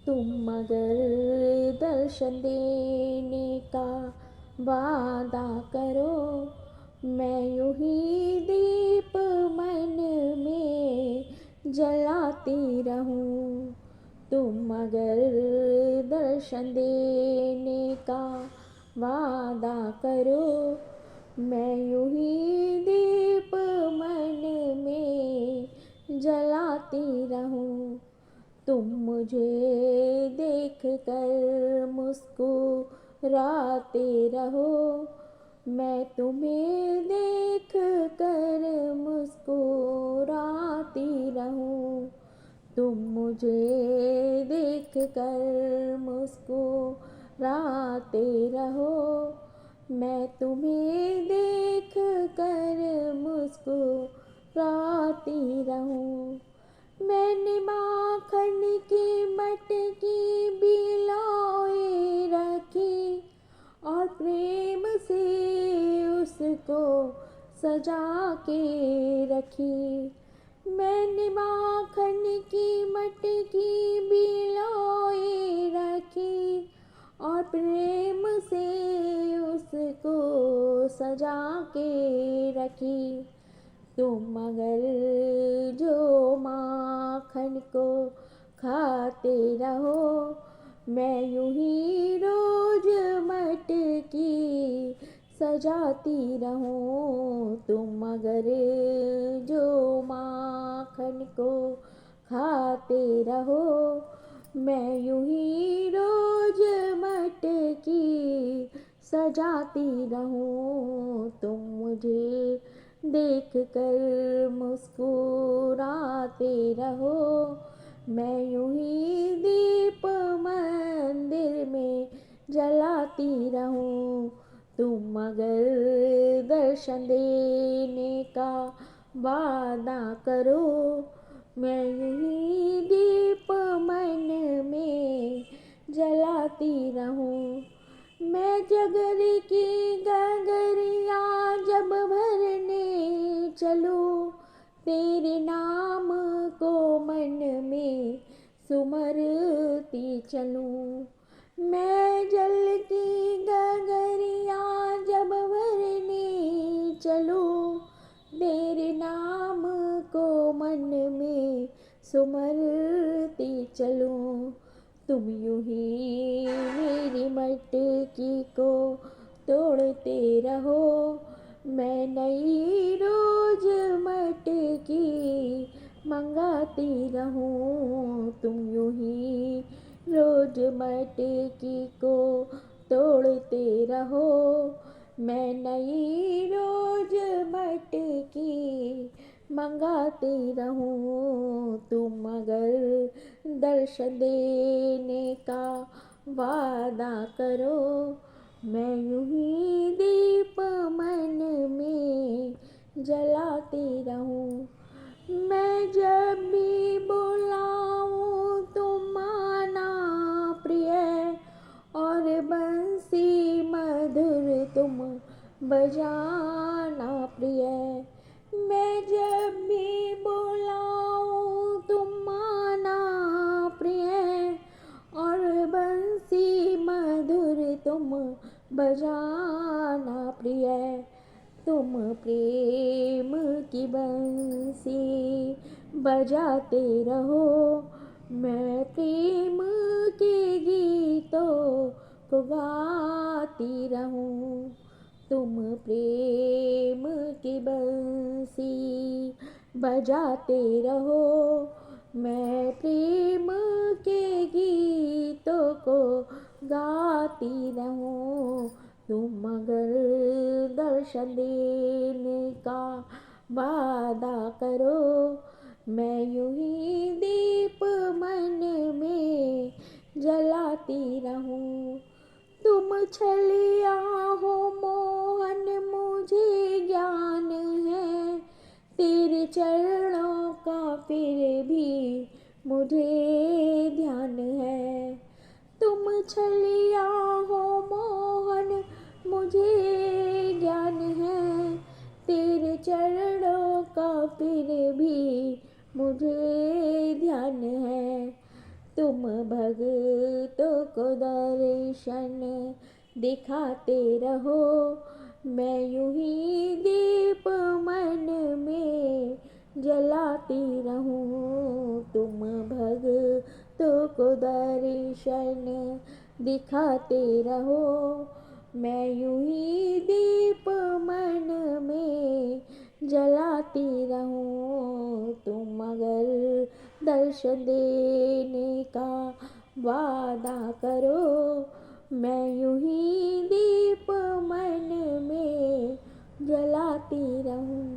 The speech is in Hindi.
तुम मगर दर्शन देने का वादा करो, मैं यूं ही दीप मन में जलाती रहूं। तुम मगर दर्शन देने का वादा करो, मैं यूं ही दीप मन में जलाती रहूं। तुम मुझे देख कर मुस्कुराते रहो, मैं तुम्हें देख कर मुस्कुराती रहूं। तुम मुझे देख कर मुस्कुराते रहो, मैं तुम्हें देख कर मुस्कुराती रहूं। मैंने माखन की मटकी बिलोए रखी और प्रेम से उसको सजा के रखी। मैंने माखन की मटकी बिलोए रखी और प्रेम से उसको सजा के रखी। तुम मगर जो माखन को खाते रहो, मैं यूं ही रोज मटकी सजाती रहूं। तुम मगर जो माखन को खाते रहो, मैं यूं ही रोज मटकी सजाती रहूं। तुम मुझे देख कर मुस्कुराते रहो, मैं यूं ही दीप मंदिर में जलाती रहूं। तुम मगर दर्शन देने का वादा करो, मैं यूं ही दीप मन में जलाती रहूं। मैं जगर की गगरिया जब भरने चलूं, तेरे नाम को मन में सुमरती चलूं। मैं जल की गगरिया जब भरने चलूं, तेरे नाम को मन में सुमरती चलूं। तुम यूं ही मेरी मटकी को तोड़ते रहो, मैं नई रोज मटकी मंगाती रहूं। तुम यूं ही रोज मटकी को तोड़ते रहो, मैं नई रोज मटकी मंगाती रहूं। तुम मगर दर्शन देने का वादा करो, मैं यूं ही दीप मन में जलाती रहूं। मैं जब भी बुलाऊं तुम आना प्रिय, और बंसी मधुर तुम बजाना प्रिय। मैं जब भी बुलाऊं तुम आना प्रिय, और बंसी मधुर तुम बजाना प्रिय। तुम प्रेम की बंसी बजाते रहो, मैं प्रेम के गीतों को गाती रहूं। तुम प्रेम की बंसी बजाते रहो, मैं प्रेम के गीतों को गाती रहूं। तुम मगर दर्शन देने का वादा करो, मैं यूं ही दीप मन में जलाती रहूं। तुम छलिया हो मोहन मुझे ज्ञान है, तेरे चरणों का फिर भी मुझे ध्यान है। तुम छलिया हो मोहन मुझे ज्ञान है, तेरे चरणों का फिर भी मुझे ध्यान है। तुम भक्तों को दर्शन दिखाते रहो। मैं यूं ही दीप मन में जलाती रहूं। तुम भक्तों को दर्शन दिखाते रहो। मैं यूं ही दीप मन में जलाती रहूं। तुम अगर दर्शन देने का वादा करो। मैं यूं ही दीप मन में जलाती रहूं।